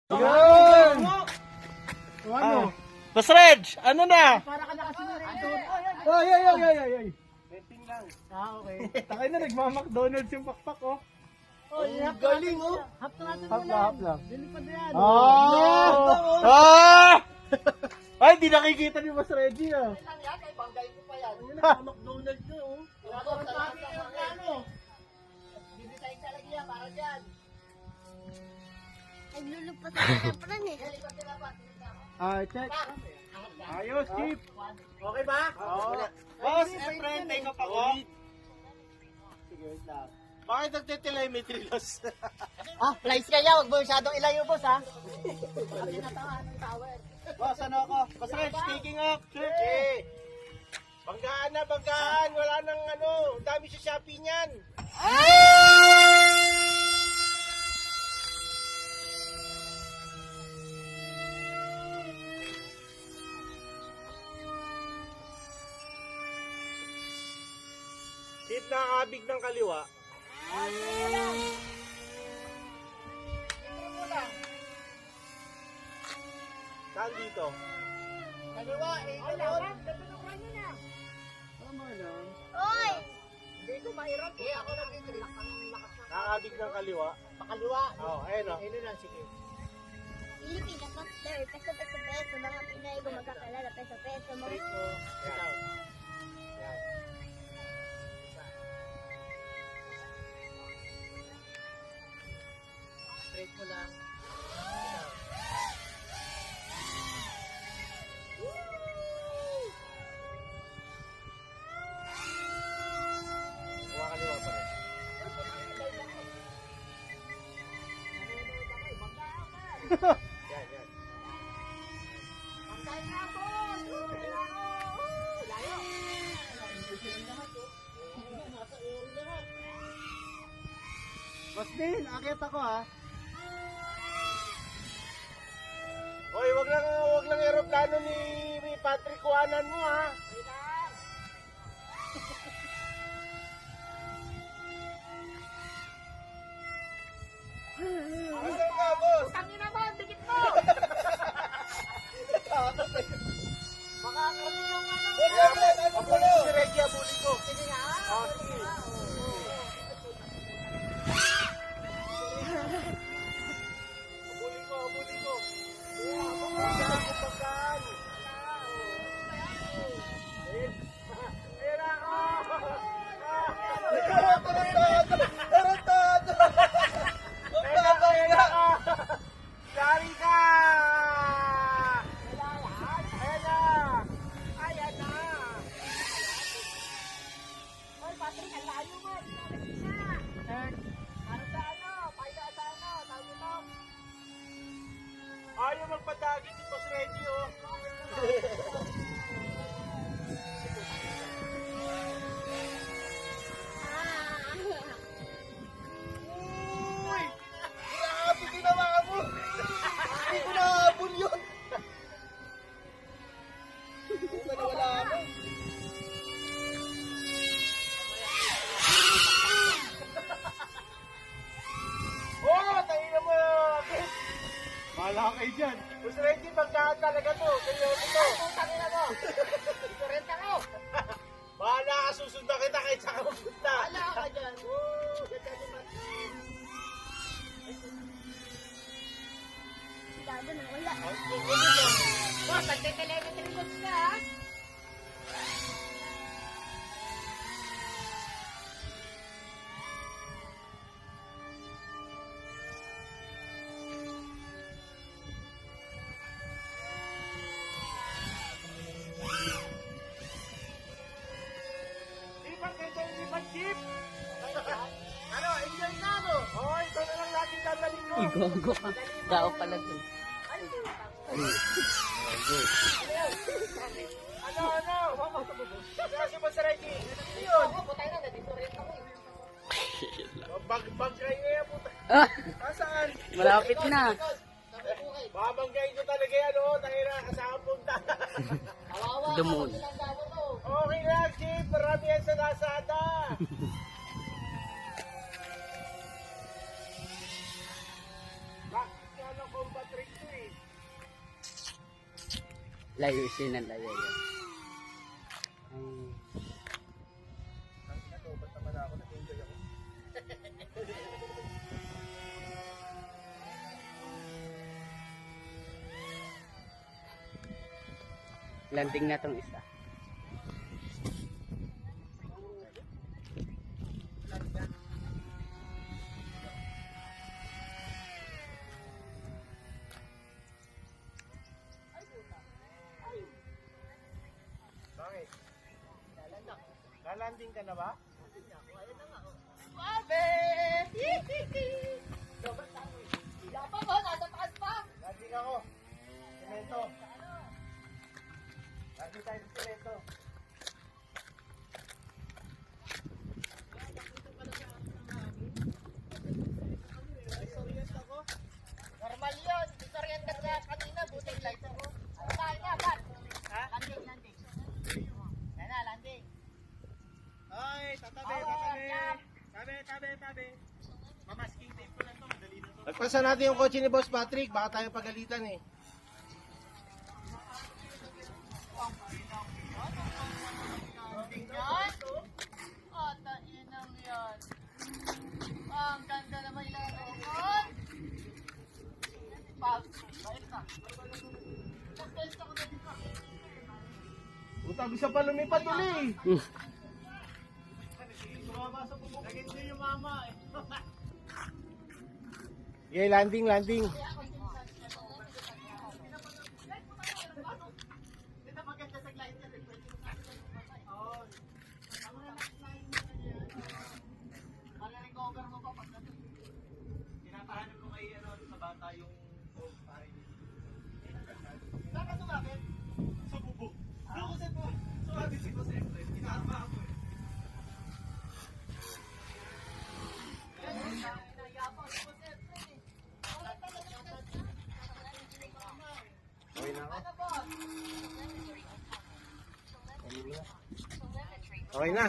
Yun! Ano? Boss Reg, ano na? Para ka nakasinarito. Oy, oy, oy, oy, oy, oy. Betting lang. Okay. Takay na, nagma-McDonald's yung pakpak, oh. Oh, galing, oh. Hap na natin Hap mo na, lang. hap lang. Lilipad na yan. Oh! Ah! Ay, di nakikita ni Boss Reggie, ah. Lang yan, ay banggay ko pa yan. Ayun na, McDonald's na, oh. Bibitayin talaga yan, para dyan. Naglulupas sa kapran eh. Ah, check. Ayos, Chip. Okay ba? Oo. Boss, friend, take up ako. Sige, wait lang. Bakit nagte-telemetry loss? Ah, flies kaya, huwag mo masyadong ilayo, boss, ha? Ang tinatahan ng tower. Boss, ano ako? Boss Reg, taking up. Sige. Banggaan na, banggaan. Wala nang ano. Dami sa Shopee niyan. Tip na abig ng kaliwa. Saan dito? Kaliwa, eh, kaliwa. Tama lang. Oy! Hindi ko mahirap. Eh, ako nag-trip. Naabig ng kaliwa. Pakaliwa. Oh, ayun oh. Ayun lang, sige. Pilipinas Master, peso, peso, peso. Mga Pinay ko magkakalala, peso, peso. Mga Straight mo. Yan. Yan. Straight mo lang. Kuha kaliwa pa rin. Yan, yan. Bangkay na, boss! Layo! Nasa uri lahat. Boss Din, akit ako ha. Hoy, wag lang aeroplano ni Patrick kuhanan mo ha. Asan ka, boss? Tangin naman, dikit mo! Makakarating yung ano. Ako na si Reggie abuli ko. Sige nga. Ah, sige. Abuli ko, abuli ko. Pagkaan. Ayun. Ayun ako. Tarantado. Ayun ako. Sorry ka. Ayan na. Ayan na. Hoy, Patrick, ang layo mo. Para sa ano? Paida sa ano? Tawag ito. Ayaw magpadagit si Boss Reggie, oh. Uy! Grabe ginawa mo! Hindi ko nahabol yun! Puta na wala ako. Oh! Tayo na mo! Bahala kayo dyan. Boss Reggie, pagkaan talaga to. Kaya ito. Tangin na mo. Ito rin ako. Bahala ka, susundan kita kahit saan ka magpunta. Wala ka dyan. Woo! Ganda naman. Sigado na wala. Boss, nagte-telemetry boss ka, ha? Lipat kayo, lipat jeep. Ano, enjoy na mo. Oo, ito na lang lagi dadalhin ko. Igogo ka. Dao pala dun. Ano? Kasi ba sa Reggie? Yun. Ako, putay na, nandito rin ako eh. Bag kayo ngayon, puta. Ah, Saan? malapit na. Babanggayin ko talaga yan, oh. Tangina, kasama punta. Kawawa, Dumon. ako silang gawa to. Okay na, jeep. Marami yan sa Lazada. Bakit ano, combat Layo siya ng layo yun. Landing na tong isa. Bakit? Lalanding ka na ba? Suabe! Wala pa ba? Nasa taas pa! Landing ako. Semento. Landing tayo sa semento. Normal yun. Disoriented ka kanina. Buting light ako. Saan nga, Bat? Ha? Landing, landing. Yan na, landing. Ay, tatabi, Oo, tatabi. yan. Tabi. Mamasking tape ko lang to, madali na to. Nagpasa natin yung kotse ni Boss Patrick, baka tayo pagalitan eh. Yan? Oh, tainang yan. Ang ganda naman yung robot. Bait na. Nag-test ako na dito. Utang isa pa lumipad uli. Naging siya yung mama eh. Okay, landing. Dito maganda sa glide ka. Recover mo pa pag Tinatahanap ko kay ano, sa bata yung pare. saan ka sumabit? Sa bubog. Doon ko sa bubog. Sumabit si Boss Efren. Inaarma ako eh. Okay na ako. Okay na.